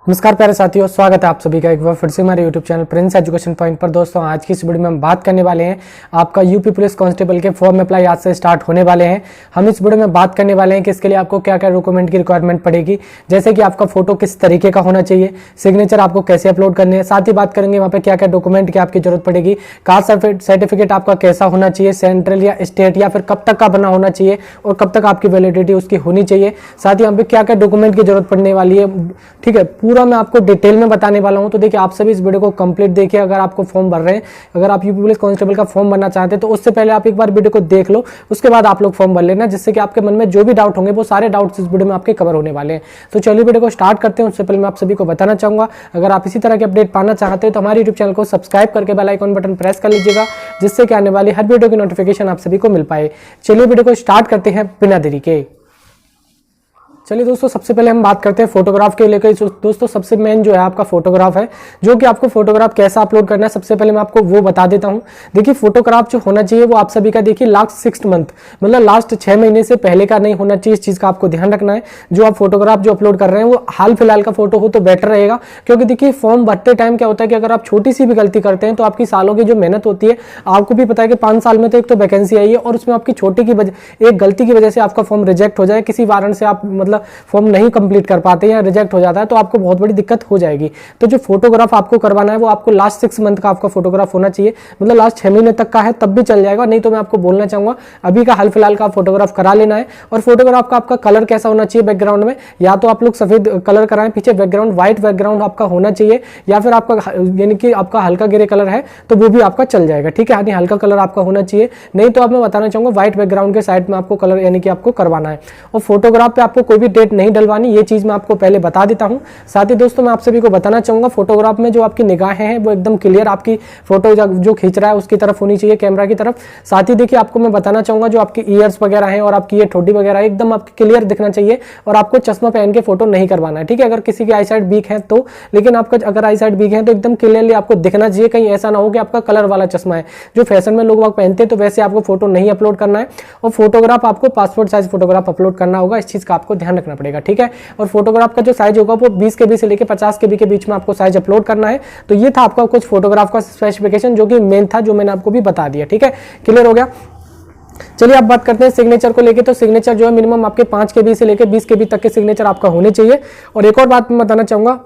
नमस्कार प्यारे साथियों, स्वागत है आप सभी का एक बार फिर से हमारे YouTube channel Prince education point पर। दोस्तों, आज की इस वीडियो में हम बात करने वाले हैं आपका यूपी पुलिस कांस्टेबल के फॉर्म अप्लाई आज से स्टार्ट होने वाले हैं। हम इस वीडियो में बात करने वाले हैं कि इसके लिए आपको क्या क्या डॉक्यूमेंट की रिक्वायरमेंट पड़ेगी, जैसे कि आपका फोटो किस तरीके का होना चाहिए, सिग्नेचर आपको कैसे अपलोड करने हैं, साथ ही बात करेंगे वहाँ पर क्या क्या डॉक्यूमेंट की आपकी जरूरत पड़ेगी, कास्ट सर्टिफिकेट आपका कैसा होना चाहिए, सेंट्रल या स्टेट या फिर कब तक का बना होना चाहिए और कब तक आपकी वैलिडिटी उसकी होनी चाहिए, साथ ही यहाँ पे क्या क्या डॉक्यूमेंट की जरूरत पड़ने वाली है। ठीक है, पूरा मैं आपको डिटेल में बताने वाला हूं। तो देखिए, आप सभी इस वीडियो को कंप्लीट देखिए। अगर आपको फॉर्म भर रहे हैं, अगर आप यूपी पुलिस कांस्टेबल का फॉर्म भरना चाहते हैं तो उससे पहले आप एक बार वीडियो को देख लो, उसके बाद आप लोग फॉर्म भर लेना, जिससे कि आपके मन में जो भी डाउट होंगे वो सारे डाउट्स इस वीडियो में आपके कवर होने वाले हैं। तो चलिए वीडियो को स्टार्ट करते हैं। उससे पहले मैं आप सभी को बताना चाहूंगा, अगर आप इसी तरह के अपडेट पाना चाहते हैं तो हमारे यूट्यूब चैनल को सब्सक्राइब करके बेल आइकन बटन प्रेस कर लीजिएगा, जिससे कि आने वाली हर वीडियो की नोटिफिकेशन आप सभी को मिल पाए। चलिए वीडियो को स्टार्ट करते हैं बिना देरी के। चलिए दोस्तों, सबसे पहले हम बात करते हैं फोटोग्राफ के लेकर। दोस्तों, सबसे मेन जो है आपका फोटोग्राफ है, जो कि आपको फोटोग्राफ कैसा अपलोड करना है सबसे पहले मैं आपको वो बता देता हूं। देखिए, फोटोग्राफ जो होना चाहिए वो आप सभी का देखिए लास्ट 6 मंथ मतलब लास्ट 6 महीने से पहले का नहीं होना चाहिए। इस चीज का आपको ध्यान रखना है। जो आप फोटोग्राफ जो अपलोड कर रहे हैं वो हाल फिलहाल का फोटो हो तो बेटर रहेगा, क्योंकि देखिए फॉर्म भरते टाइम क्या होता है कि अगर आप छोटी सी भी गलती करते हैं तो आपकी सालों की जो मेहनत होती है, आपको भी पता है कि 5 साल में तो एक तो वैकेंसी आई है और उसमें आपकी छोटी की वजह एक गलती की वजह से आपका फॉर्म रिजेक्ट हो जाए, किसी कारण से आप मतलब फॉर्म नहीं कंप्लीट कर पाते या रिजेक्ट हो जाता है तो आपको बहुत बड़ी दिक्कत हो जाएगी। तो जो फोटोग्राफ आपको करवाना है वो आपको लास्ट 6 मंथ का आपका फोटोग्राफ होना चाहिए, मतलब लास्ट 6 महीने तक का है तब भी चल जाएगा, नहीं तो मैं आपको बोलना चाहूंगा अभी का हाल फिलहाल का फोटोग्राफ करा लेना है। और फोटोग्राफ का आपका कलर कैसा होना चाहिए बैकग्राउंड में, या तो आप लोग सफेद कलर कराएं, पीछे बैकग्राउंड व्हाइट बैकग्राउंड आपका होना चाहिए, या फिर आपका यानी कि आपका हल्का ग्रे कलर है तो वो भी आपका चल जाएगा। ठीक है, यानी हल्का कलर आपका होना चाहिए, नहीं तो आप मैं बताना चाहूंगा व्हाइट बैकग्राउंड के साइड में आपको कलर यानी कि आपको करवाना है। और फोटोग्राफ पे आपको कोई भी डेट नहीं डलवानी, ये चीज मैं आपको पहले बता देता हूं। साथ ही दोस्तों, मैं आप सभी को बताना चाहूंगा फोटोग्राफ में जो आपकी निगाहें हैं वो एकदम क्लियर आपकी फोटो जो खींच रहा है उसकी तरफ होनी चाहिए, कैमरा की तरफ। साथ ही देखिए, आपको मैं बताना चाहूंगा जो आपकी ईयर्स वगैरह हैं और आपकी ये ठोडी वगैरह एकदम आपकी क्लियर दिखना चाहिए, और आपको चश्मा पहन के फोटो नहीं करवाना है। ठीक है, अगर किसी की आई साइड वीक है तो, लेकिन आपका अगर आई साइड वीक है तो एकदम क्लियरली आपको दिखना चाहिए, कहीं ऐसा ना हो कि आपका कलर वाला चश्मा है जो फैशन में लोग पहनते हैं, तो वैसे आपको फोटो नहीं अपलोड करना है। और फोटोग्राफ आपको पासपोर्ट साइज फोटोग्राफ अपलोड करना होगा, इस चीज का आपको ध्यान रखना पड़ेगा। ठीक है, और फोटोग्राफ का जो साइज होगा वो 20 KB से लेकर 50 KB के बीच में आपको साइज अपलोड करना है। तो ये था आपका कुछ फोटोग्राफ का स्पेसिफिकेशन जो कि मेन था, जो मैंने आपको भी बता दिया। ठीक है, क्लियर हो गया। चलिए अब बात करते हैं सिग्नेचर को लेके। तो सिग्नेचर जो है मिनिमम आपके 5 KB से लेकर 20 KB तक के सिग्नेचर आपका होने चाहिए। और एक और बात मैं बताना चाहूंगा,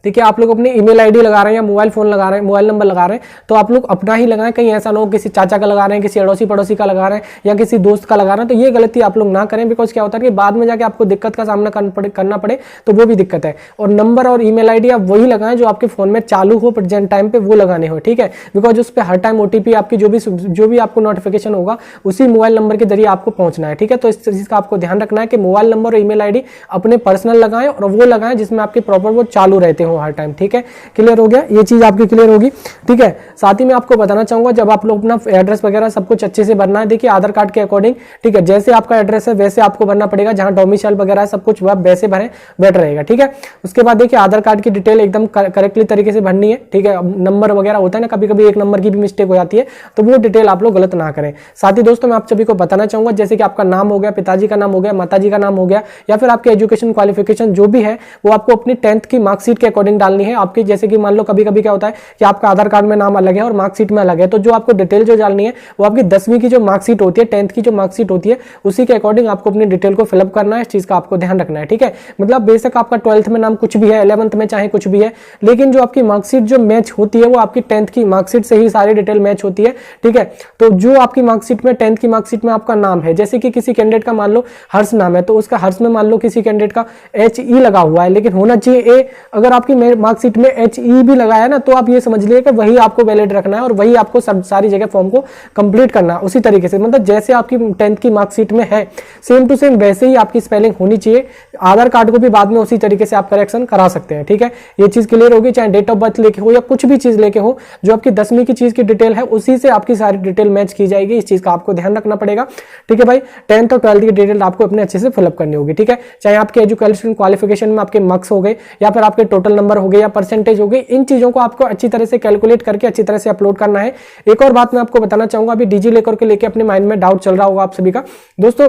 देखिए आप लोग अपनी ईमेल आईडी लगा रहे हैं या मोबाइल फोन लगा रहे हैं, मोबाइल नंबर लगा रहे हैं, तो आप लोग अपना ही लगाएं, कहीं ऐसा ना हो किसी चाचा का लगा रहे हैं, किसी अड़ोसी पड़ोसी का लगा रहे हैं या किसी दोस्त का लगा रहे हैं, तो ये गलती आप लोग ना करें। बिकॉज क्या होता है कि बाद में जाके आपको दिक्कत का सामना करना पड़े तो वो भी दिक्कत है। और नंबर और ईमेल आईडी आप वही लगाएं जो आपके फोन में चालू हो, प्रेजेंट टाइम पे वो लगाने हो। ठीक है, बिकॉज उस पर हर टाइम OTP आपकी जो भी आपको नोटिफिकेशन होगा उसी मोबाइल नंबर के जरिए आपको पहुंचना है। ठीक है, तो इस चीज का आपको ध्यान रखना है कि मोबाइल नंबर और ईमेल आईडी अपने पर्सनल लगाएं और वो लगाएं जिसमें आपके प्रॉपर वो चालू रहते हो हर टाइम। ठीक है, क्लियर हो गया, ये चीज आपकी क्लियर होगी। ठीक है, साथ ही मैं आपको बताना चाहूंगा जब आप लोग अपना एड्रेस वगैरह सब कुछ अच्छे से भरना है। देखिए आधार कार्ड के अकॉर्डिंग, ठीक है, जैसे आपका एड्रेस है वैसे आपको भरना पड़ेगा, जहां डोमिसाइल वगैरह है सब कुछ वह वैसे भरें, बेटर रहेगा। ठीक है, उसके बाद देखिए आधार कार्ड की डिटेल एकदम करेक्टली तरीके से भरनी है। ठीक है, नंबर वगैरह होता है ना, कभी कभी एक नंबर की भी मिस्टेक हो जाती है, तो वो डिटेल आप लोग गलत ना करें। साथ ही दोस्तों, मैं आप सभी को बताना चाहूंगा जैसे कि आपका नाम हो गया, पिताजी का नाम हो गया, माताजी का नाम हो गया, या फिर आपके एजुकेशन क्वालिफिकेशन जो भी है वो आपको अपनी 10th की मार्कशीट के अकॉर्डिंग डालनी है। आपकी जैसे कि मान लो कभी कभी क्या होता है कि आपका आधार कार्ड में नाम अलग है और मार्कशीट में अलग है, तो जो आपको डिटेल जो डालनी है वो आपकी 10वीं की जो मार्कशीट होती है, 10th की जो मार्कशीट होती है उसी के अकॉर्डिंग आपको अपनी डिटेल को फिलअप करना है। इस चीज का आपको ध्यान रखना है। ठीक है, मतलब बेशक आपका 12th में नाम कुछ भी है, 11th में चाहे कुछ भी है, लेकिन जो आपकी मार्कशीट जो मैच होती है वो आपकी 10th की मार्कशीट से ही सारी डिटेल मैच होती है। ठीक है, तो जो आपकी मार्कशीट में 10th की मार्कशीट में आपका नाम है, जैसे कि किसी कैंडिडेट का मान लो हर्ष नाम है, तो उसका हर्ष में मान लो किसी कैंडिडेट का HE लगा हुआ है, लेकिन होना चाहिए A। अगर आपकी मार्कशीट में HE भी लगाया ना तो आप ये समझ लिए कि वही आपको वैलिड रखना है और वही आपको सारी जगह फॉर्म को कंप्लीट करना है उसी तरीके से, मतलब जैसे आपकी 10th की मार्कशीट में है सेम टू सेम वैसे ही आपकी स्पेलिंग होनी चाहिए। आधार कार्ड को भी बाद में उसी तरीके से आप करेक्शन करा सकते हैं। ठीक है, ये चीज क्लियर होगी, चाहे डेट ऑफ बर्थ लेके हो या कुछ भी चीज लेके हो, जो आपकी 10वीं की चीज की डिटेल है उसी से आपकी सारी डिटेल मैच की जाएगी। इस चीज का आपको ध्यान रखना पड़ेगा। ठीक है भाई, 10th और 12th की डिटेल आपको अपने अच्छे से फिलअप करनी होगी। ठीक है, चाहे आपके एजुकेशन क्वालिफिकेशन में आपके मार्क्स हो गए या फिर आपके टोटल नंबर हो गए या परसेंटेज हो गई, इन चीजों को आपको अच्छी तरह से कैलकुलेट करके अच्छी तरह से अपलोड करना है। एक और बात मैं आपको बताना चाहूंगा, अभी डिजी लॉकर के लेके अपने माइंड में डाउट चल रहा होगा आप सभी का दोस्तों।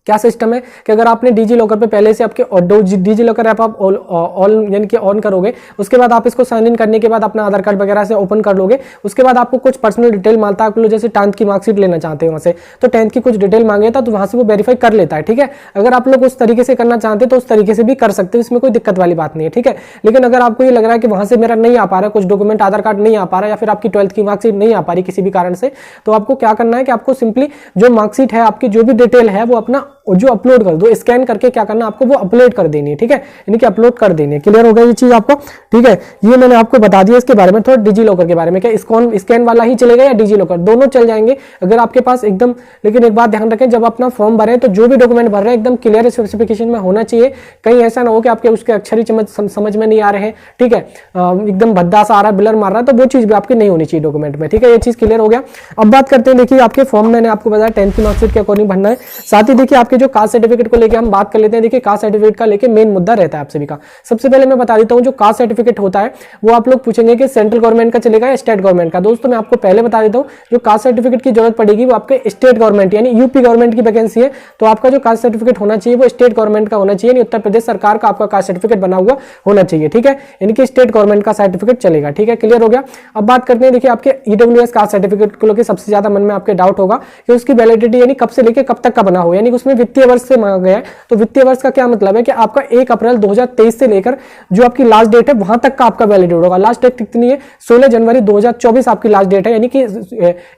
क्या सिस्टम है कि अगर आपने डिजी लॉकर पे पहले से आपके डिजी लॉकर ऐप आप ऑल यानी कि ऑन करोगे, उसके बाद आप इसको साइन इन करने के बाद अपना आधार कार्ड वगैरह से ओपन कर लोगे, उसके बाद आपको कुछ पर्सनल डिटेल मांगता है, आप लोग जैसे 10th की मार्कशीट लेना चाहते हो वहाँ से, तो 10th की कुछ डिटेल मांगे तो वहाँ से वो वेरीफाई कर लेता है, ठीक है। अगर आप लोग उस तरीके से करना चाहते हैं तो उस तरीके से भी कर सकते हो, इसमें कोई दिक्कत वाली बात नहीं है, ठीक है। लेकिन अगर आपको ये लग रहा है कि वहाँ से मेरा नहीं आ पा रहा है, कुछ डॉक्यूमेंट आधार कार्ड नहीं आ पा रहा है, या फिर आपकी 12th की मार्कशीट नहीं आ पा रही किसी भी कारण से, तो आपको क्या करना है कि आपको सिंपली जो मार्कशीट है, आपकी जो भी डिटेल है वो अपना जो अपलोड कर दो, स्कैन करके क्या करना आपको वो अपलोड कर देनी है, ठीक है, यानी कि अपलोड कर देनी है। क्लियर हो गया ये चीज आपको, ठीक है। ये मैंने आपको बता दिया इसके बारे में, थोड़ा डिजी लॉकर के बारे में, क्या स्कैन वाला ही चलेगा या डिजी लॉकर, दोनों चल जाएंगे अगर आपके पास एकदम। लेकिन एक बात ध्यान रखें, जब अपना फॉर्म भरें तो जो भी डॉक्यूमेंट भर रहे हैं एकदम क्लियर स्पेसिफिकेशन में होना चाहिए, कहीं ऐसा ना हो कि आपके उसके अक्षर ही समझ में नहीं आ रहे हैं, ठीक है, एकदम भद्दा सा आ रहा है, ब्लर मार रहा है, तो वो चीज भी आपकी नहीं होनी चाहिए डॉक्यूमेंट में, ठीक है। ये चीज क्लियर हो गया। अब बात करते हैं, देखिए आपके फॉर्म मैंने आपको बताया 10th की मार्कशीट के अकॉर्डिंग भरना है। साथ ही देखिए आपके जो कास्ट सर्टिफिकेट को लेकर हम बात कर लेते हैं। देखिए कास्ट सर्टिफिकेट का लेके मेन मुद्दा रहता है आप सभी का। सबसे पहले मैं बता देता हूं, जो कास्ट सर्टिफिकेट होता है वो आप लोग पूछेंगे कि सेंट्रल गवर्नमेंट का चलेगा या स्टेट गवर्नमेंट का। दोस्तों मैं आपको पहले बता देता हूं, जो कास्ट सर्टिफिकेट की जरूरत पड़ेगी वो आपके स्टेट गवर्नमेंट यानी यूपी गवर्नमेंट की वैकेंसी है, तो आपका जो कास्ट सर्टिफिकेट होना चाहिए वो स्टेट गवर्नमेंट का होना चाहिए, उत्तर प्रदेश सरकार का आपका कास्ट सर्टिफिकेट बना हुआ होना चाहिए, ठीक है, यानी कि स्टेट गवर्नमेंट का सर्टिफिकेट चलेगा, ठीक है। क्लियर हो गया। अब बात करते हैं, देखिए आपके ईडब्ल्यूएस कास्ट सर्टिफिकेट को लेकर सबसे ज्यादा मन में आपके डाउट होगा कि उसकी वैलिडिटी यानी कब से लेकर कब तक का बना हो, यानी उसमें वित्तीय वर्ष से मांगा गया है। तो वित्तीय वर्ष का क्या मतलब है कि आपका 1 अप्रैल 2023 से लेकर जो आपकी लास्ट डेट है वहां तक का आपका वैलिड होगा। लास्ट डेट कितनी है? 16 जनवरी 2024 आपकी लास्ट डेट है, यानी कि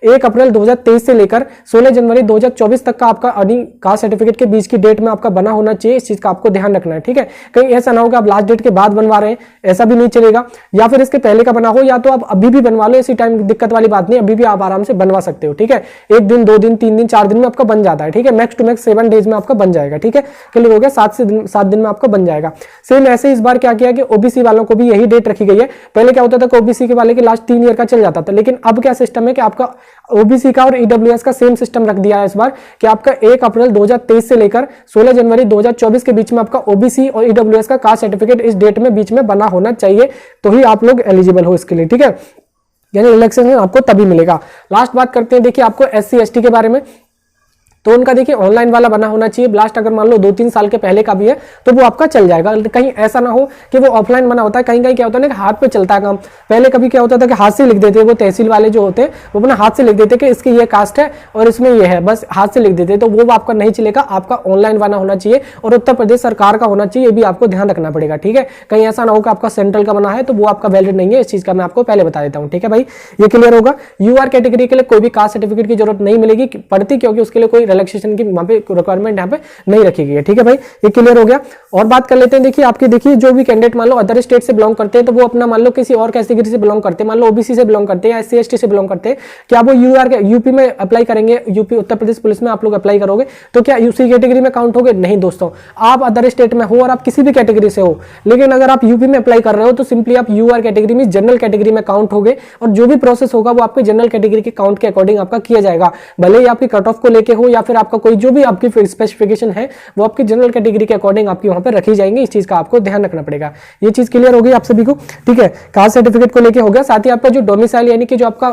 1 अप्रैल 2023 से लेकर 16 जनवरी 2024 तक का आपका कास्ट सर्टिफिकेट के बीच की डेट में आपका बना होना चाहिए। इस चीज का आपको ध्यान रखना है, ठीक है। कहीं ऐसा ना हो कि आप लास्ट डेट के बाद बनवा रहे हैं, ऐसा भी नहीं चलेगा, या फिर इसके पहले का बना हो, या तो आप अभी भी बनवा लो, इसी टाइम दिक्कत वाली बात नहीं, अभी भी आप आराम से बनवा सकते हो, ठीक है। 1 दिन 2 दिन 3 दिन 4 दिन में आपका बन जाता है, ठीक है, मैक्स टू मैक्स 7 डेज में आपका बन जाएगा, ठीक है। क्लियर हो गया। 7 दिन में आपका बन जाएगा। सेम ऐसे इस बार क्या किया कि ओबीसी वालों को भी यही डेट रखी गई है। पहले क्या होता था कि ओबीसी के वाले के लास्ट 3 ईयर का चल जाता था, लेकिन अब क्या सिस्टम है कि आपका ओबीसी का और ईडब्ल्यूएस का सेम सिस्टम रख दिया है इस बार कि आपका 1 अप्रैल 2023 से लेकर 16 जनवरी 2024 के बीच में आपका ओबीसी और ईडब्ल्यूएस का कास्ट सर्टिफिकेट इस डेट में बीच में बना होना चाहिए, तो ही आप लोग एलिजिबल हो इसके लिए, ठीक है, यानी रिलैक्सेशन आपको तभी मिलेगा। लास्ट बात करते हैं, देखिए आपको एससी एसटी के बारे में, तो उनका देखिए ऑनलाइन वाला बना होना चाहिए। ब्लास्ट अगर मान लो 2-3 साल के पहले का भी है तो वो आपका चल जाएगा। कहीं ऐसा ना हो कि वो ऑफलाइन बना होता है, कहीं क्या होता है ना कि हाथ पे चलता है काम। पहले कभी क्या होता था कि हाथ से लिख देते, वो तहसील वाले जो होते हैं वो अपना हाथ से लिख देते कि इसकी ये कास्ट है और इसमें ये है, बस हाथ से लिख देते, तो वो आपका नहीं चलेगा। आपका ऑनलाइन बना होना चाहिए और उत्तर प्रदेश सरकार का होना चाहिए, ये भी आपको ध्यान रखना पड़ेगा, ठीक है। कहीं ऐसा ना हो कि आपका सेंट्रल का बना है तो वो आपका वैलिड नहीं है, इस चीज का मैं आपको पहले बता देता हूँ, ठीक है भाई, ये क्लियर होगा। यूआर कैटेगरी के लिए कोई भी कास्ट सर्टिफिकेट की जरूरत नहीं मिलेगी पड़ती, क्योंकि उसके लिए कोई रिलैक्सेशन की वहां पे रिक्वायरमेंट यहाँ पे नहीं रखी गई है, ठीक है भाई, ये क्लियर हो गया। और बात कर लेते हैं, देखिए जो भी कैंडिडेट मान लो अदर स्टेट से बिलोंग करते हैं, तो वो अपना मान लो किसी और कैटेगरी से बिलोंग करते हैं, मान लो ओबीसी से बिलोंग करते हैं या एससी एसटी से बिलोंग करते हैं, क्या वो यूपी में अप्लाई करेंगे, यूपी उत्तर प्रदेश पुलिस में आप लोग अप्लाई करोगे तो क्या उसी कैटेगरी में काउंट होगे? नहीं दोस्तों, आप अदर स्टेट में हो और आप किसी भी कैटेगरी से हो, लेकिन अगर आप यूपी में अप्लाई कर रहे हो तो सिंपली आप यूआर कैटेगरी में जनरल कैटेगरी में काउंट होगे, और जो भी प्रोसेस होगा वो आपके जनरल कैटेगरी के काउंट के अकॉर्डिंग आपका किया जाएगा। भले ही आपकी कट ऑफ को लेके हो या फिर आपका कोई जो भी आपकी स्पेसिफिकेशन है वो आपकी जनरल कैटेगरी के अकॉर्डिंग आपकी वहां पर रखी जाएंगी। इस चीज का आपको ध्यान रखना पड़ेगा। ये चीज क्लियर होगी आप सभी को, ठीक है। कास्ट सर्टिफिकेट को लेके हो गया। साथ ही आपका जो डोमिसाइल यानी कि जो आपका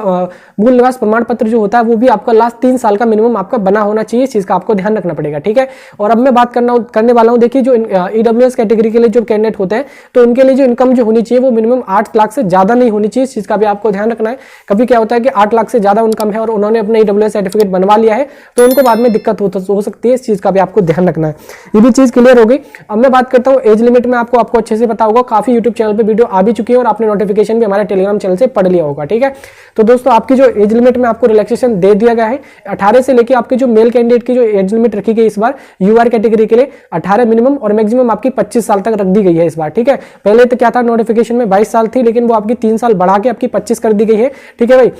मूल निवास प्रमाण पत्र जो होता है वो भी आपका लास्ट 3 साल का मिनिमम आपका बना होना चाहिए। इस चीज का आपको ध्यान रखना पड़ेगा, ठीक है। और अब मैं बात करने वाला हूं, देखिए जो ईडब्ल्यूएस कैटेगरी के लिए जो कैंडिडेट होते हैं तो उनके लिए जो इनकम जो होनी चाहिए वो मिनिमम 8 लाख से ज्यादा नहीं होनी चाहिए। इस चीज का भी आपको ध्यान रखना है। कभी क्या होता है कि 8 लाख से ज्यादा इनकम है और उन्होंने अपने ईडब्ल्यूएस सर्टिफिकेट बनवा लिया है तो उनको बाद में दिक्कत हो सकती है। इस चीज का भी आपको ध्यान रखना है। ये भी चीज क्लियर हो गई। अब मैं बात करता हूँ एज लिमिट में, आपको अच्छे से पता होगा, काफी यूट्यूब चैनल पे वीडियो आ भी चुकी है और आपने नोटिफिकेशन भी हमारे टेलीग्राम चैनल से पढ़ लिया होगा, ठीक है। तो दोस्तों आपकी जो एज लिमिट में आपको रिलैक्सेशन दे दिया गया है 18 से लेके आपके जो मेल कैंडिडेट की जो एज लिमिट रखी गई इस बार यूआर कैटेगरी के लिए 18 मिनिमम और मैक्सिमम आपकी 25 साल तक रख दी गई है इस बार, ठीक है। पहले तो क्या था नोटिफिकेशन में 22 साल थी, लेकिन वो आपकी 3 साल बढ़ा के आपकी 25 कर दी गई है, ठीक है भाई,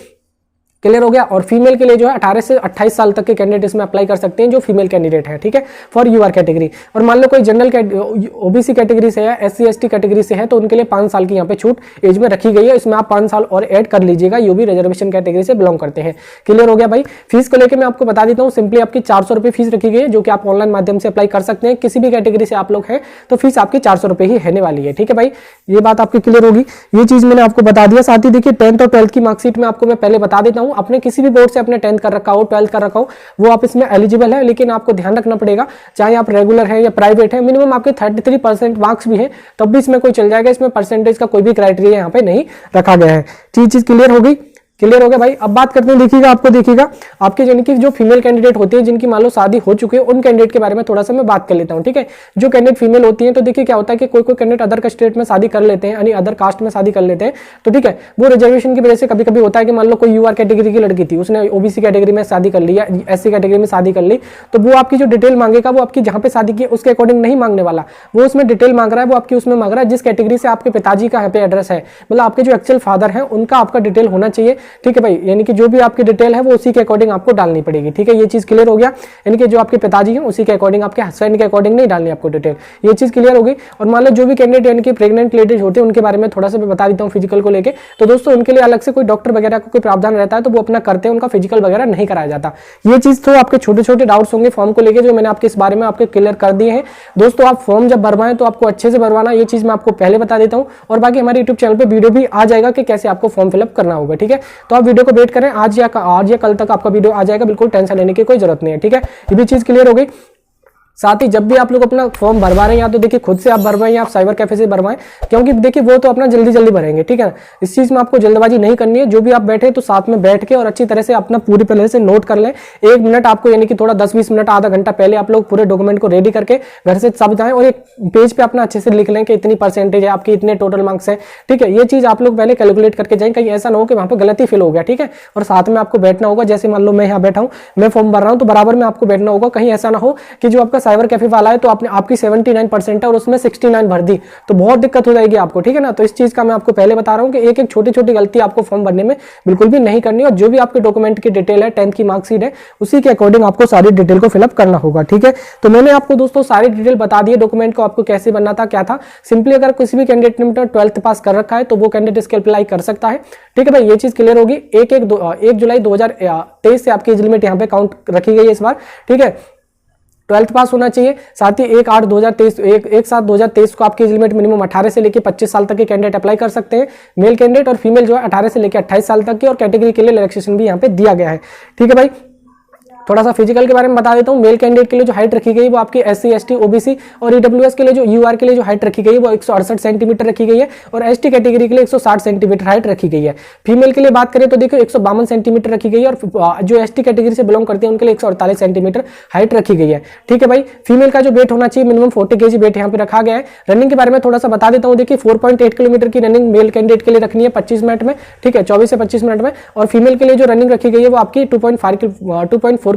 क्लियर हो गया। और फीमेल के लिए जो है 18 से 28 साल तक के कैंडिडेट इसमें अप्लाई कर सकते हैं जो फीमेल कैंडिडेट है, ठीक है, फॉर यूआर कैटेगरी। और मान लो कोई जनरल ओबीसी कैटेगरी से है, एससी एसटी कैटेगरी से है तो उनके लिए 5 साल की यहाँ पे छूट एज में रखी गई है। इसमें आप 5 साल और ऐड कर लीजिएगा, यो भी रिजर्वेशन कैटेगरी से बिलोंग करते हैं। क्लियर हो गया भाई। फीस को लेकर मैं आपको बता देता हूँ, सिंपली आपकी 400 रुपये फीस रखी गई है जो कि आप ऑनलाइन माध्यम से अप्लाई कर सकते हैं। किसी भी कैटेगरी से आप लोग हैं तो फीस आपकी 400 रुपये ही रहने वाली है, ठीक है भाई, ये बात आपकी क्लियर होगी। ये चीज मैंने आपको बता दिया। साथ ही देखिए 10th और 12th की मार्कशीट में आपको मैं पहले बता देता हूं, अपने किसी भी बोर्ड से अपने 10th कर रखा हो, 12th कर रखा हो, वो आप इसमें एलिजिबल है, लेकिन आपको ध्यान रखना पड़ेगा चाहे आप रेगुलर है या प्राइवेट है, मिनिमम आपके 33% मार्क्स भी है तब भी इसमें कोई चल जाएगा। इसमें परसेंटेज का कोई भी क्राइटेरिया यहाँ पे नहीं रखा गया है। चीज क्लियर हो गई? क्लियर हो गया भाई। अब बात करते हैं, देखिएगा आपको देखिएगा आपके यानी कि जो फीमेल कैंडिडेट होती है जिनकी मान लो शादी हो चुकी है, उन कैंडिडेट के बारे में थोड़ा सा मैं बात कर लेता हूं, ठीक है। जो कैंडिडेट फीमेल होती है तो देखिए क्या होता है कि कोई कोई कैंडिडेट अदर स्टेट में शादी कर लेते हैं, यानी अदर कास्ट में शादी कर लेते हैं, तो ठीक है वो रिजर्वेशन की वजह से कभी कभी होता है कि मान लो कोई यूआर कैटेगरी की लड़की थी, उसने ओबीसी कैटेगरी में शादी कर ली या एससी कैटेगरी में शादी कर ली, तो वो आपकी जो डिटेल मांगेगा वो आपकी जहां पे शादी की उसके अकॉर्डिंग नहीं मांगने वाला, वो उसमें डिटेल मांग रहा है, वो आपकी उसमें मांग रहा है जिस कैटेगरी से आपके पिताजी का यहाँ पे एड्रेस है, मतलब आपके जो एक्चुअल फादर है उनका आपका डिटेल होना चाहिए, ठीक है भाई। यानी कि जो भी आपकी डिटेल है वो उसी के अकॉर्डिंग आपको डालनी पड़ेगी, ठीक है। ये चीज क्लियर हो गया, यानी कि जो आपके पिताजी हैं उसी के अकॉर्डिंग, आपके हस्बैंड के अकॉर्डिंग नहीं डालनी आपको डिटेल। ये चीज क्लियर हो गई। और मान लो जो भी कैंडिडेट यानी कि प्रेग्नेंट लेडीज होते हैं उनके बारे में थोड़ा सा मैं बता देता हूँ फिजिकल को लेकर। तो दोस्तों उनके लिए अलग से कोई डॉक्टर वगैरह का कोई प्रावधान रहता है तो वो अपना करते हैं, उनका फिजिकल वगैरह नहीं कराया जाता। ये चीज तो आपके छोटे छोटे डाउट्स होंगे फॉर्म को लेकर जो मैंने आपके इस बारे में आपके क्लियर कर दिए हैं। दोस्तों आप फॉर्म जब भरवाएं तो आपको अच्छे से भरवाना, ये चीज मैं आपको पहले बता देता हूँ। और बाकी हमारे यूट्यूब चैनल पर वीडियो भी आ जाएगा कि कैसे आपको फॉर्म फिलअप करना होगा, ठीक है। तो आप वीडियो को वेट करें, आज या कल तक आपका वीडियो आ जाएगा, बिल्कुल टेंशन लेने की कोई जरूरत नहीं है, ठीक है। ये भी चीज क्लियर हो गई। साथ ही जब भी आप लोग अपना फॉर्म भरवा रहे हैं या तो देखिए खुद से आप भरवाएं या आप साइबर कैफे से भरवाएं, क्योंकि देखिए वो तो अपना जल्दी जल्दी भरेंगे, ठीक है ना। इस चीज में आपको जल्दबाजी नहीं करनी है। जो भी आप बैठे तो साथ में बैठ के और अच्छी तरह से अपना पूरी पहले से नोट कर लें। 1 मिनट आपको यानी कि थोड़ा 10-20 मिनट आधा घंटा पहले आप लोग पूरे डॉक्यूमेंट को रेडी करके घर से सब जाएं और एक पेज पे अपना अच्छे से लिख लें कि इतनी परसेंटेज है आपकी, इतने टोटल मार्क्स है, ठीक है। ये चीज आप लोग पहले कैलकुलेट करके जाएं, कहीं ऐसा ना हो कि वहां पर गलती फिल हो गया, ठीक है। और साथ में आपको बैठना होगा, जैसे मान लो मैं यहाँ बैठा हूँ, मैं फॉर्म भर रहा हूँ तो बराबर में आपको बैठना होगा। कहीं ऐसा ना हो कि जो आपका साइबर कैफे वाला है तो आपने आपकी 79% है और उसमें 69 भर दी तो बहुत दिक्कत हो जाएगी आपको, ठीक है ना। तो इस चीज का मैं आपको पहले बता रहा हूं कि एक एक छोटी छोटी गलती आपको फॉर्म भरने में बिल्कुल भी नहीं करनी, और जो भी आपके डॉक्यूमेंट की डिटेल है 10th की मार्कशीट है उसी के अकॉर्डिंग आपको सारी डिटेल को फिलअप करना होगा, ठीक है। तो मैंने आपको दोस्तों सारी डिटेल बता दी है, डॉक्यूमेंट को आपको कैसे बनना था, क्या था। सिंपली अगर किसी भी कैंडिडेट ने 12th पास कर रखा है तो वो कैंडिडेट इसके अप्लाई कर सकता है, ठीक है भाई। ये चीज क्लियर होगी। 1 जुलाई 2023 से आपकी एज लिमिट यहाँ पे काउंट रखी गई है इस बार, ठीक है। 12th पास होना चाहिए। साथ ही 1/8/2023 को आपकी एज लिमिट मिनिमम 18 से लेकर 25 साल तक के कैंडिडेट अप्लाई कर सकते हैं, मेल कैंडिडेट, और फीमेल जो है 18 से लेकर 28 साल तक की, और कैटेगरी के लिए रिलैक्सेशन भी यहाँ पे दिया गया है, ठीक है भाई। थोड़ा सा फिजिकल के बारे में बता देता हूं। मेल कैंडिडेट के लिए जो हाइट रखी गई है वो आपकी SC ST OBC और EWS के लिए जो UR के लिए जो हाइट रखी गई है वो 168 सेंटीमीटर रखी गई है, और ST कैटेगरी के लिए 160 सेंटीमीटर हाइट रखी गई है। फीमेल के लिए बात करें तो देखो 152 सेंटीमीटर रखी गई है, और जो ST कैटेगरी से बिलोंग करते हैं उनके लिए 148 सेंटीमीटर हाइट रखी गई है, ठीक है भाई। फीमेल का जो वेट होना चाहिए मिनिमम 40 kg वेट यहाँ पे रखा गया है। रनिंग के बारे में थोड़ा सा बता देता हूँ। देखिए 4.8 किलोमीटर की रनिंग मेल कैंडिडेट के लिए रखनी है 25 मिनट में, ठीक है, 24 से 25 मिनट में, और फीमेल के लिए जो रनिंग रखी गई है वो आपकी 2.4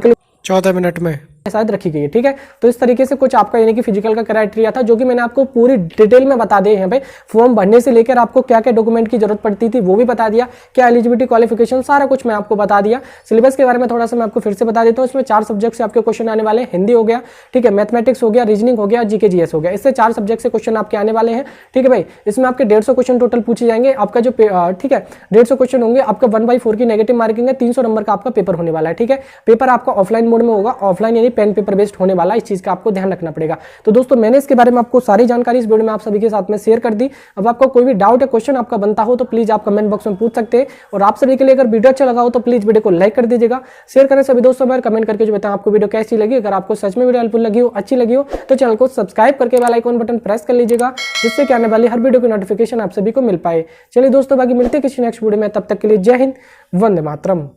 14 मिनट में शायद रखी गई है, ठीक है। तो इस तरीके से कुछ आपका यानी कि फिजिकल का क्राइटेरिया था जो कि मैंने आपको पूरी डिटेल में बता दिया यहाँ पे। फॉर्म भरने से लेकर आपको क्या क्या डॉक्यूमेंट की जरूरत पड़ती थी वो भी बता दिया, क्या एलिजिबिलिटी क्वालिफिकेशन सारा कुछ मैं आपको बता दिया। सिलेबस के बारे में थोड़ा सा मैं आपको फिर से बता देता हूँ। इसमें 4 सब्जेक्ट से आपके क्वेश्चन आने वाले हैं। हिंदी हो गया, ठीक है, मैथमेटिक्स हो गया, रीजनिंग हो गया, GK GS हो गया। इससे 4 सब्जेक्ट से क्वेश्चन आपके आने वाले हैं, ठीक है भाई। इसमें आपके 150 क्वेश्चन टोटल पूछे जाएंगे। आपका जो ठीक है 150 क्वेश्चन होंगे। आपका 1/4 की नेगेटिव मार्किंग है, 300 नंबर का आपका पेपर होने वाला है, ठीक है। पेपर आपका ऑफलाइन मोड में होगा, ऑफलाइन यानी पेन पेपर बेस्ड होने वाला, इस चीज का आपको ध्यान रखना पड़ेगा। तो दोस्तों मैंने इसके बारे में आपको सारी जानकारी इस वीडियो में आप सभी के साथ में शेयर कर दी। अब आपको कोई भी डाउट या क्वेश्चन आपका बनता हो तो प्लीज आप कमेंट बॉक्स में पूछ सकते हैं। और आप सभी के लिए अगर वीडियो अच्छा लगा हो तो प्लीज वीडियो को लाइक कर दीजिएगा, शेयर करें सभी दोस्तों में, कमेंट करके जो बताएं आपको वीडियो कैसी लगी। अगर आपको सच में वीडियो हेल्पफुल लगी हो, अच्छी लगी हो तो चैनल को सब्सक्राइब करके बेल आइकन बटन प्रेस कर लीजिएगा, जिससे कि आने वाली हर वीडियो की नोटिफिकेशन आप सभी को मिल पाए। चलिए दोस्तों बाकी मिलते हैं किसी नेक्स्ट वीडियो में, तब तक के लिए जय हिंद, वंदे मातरम।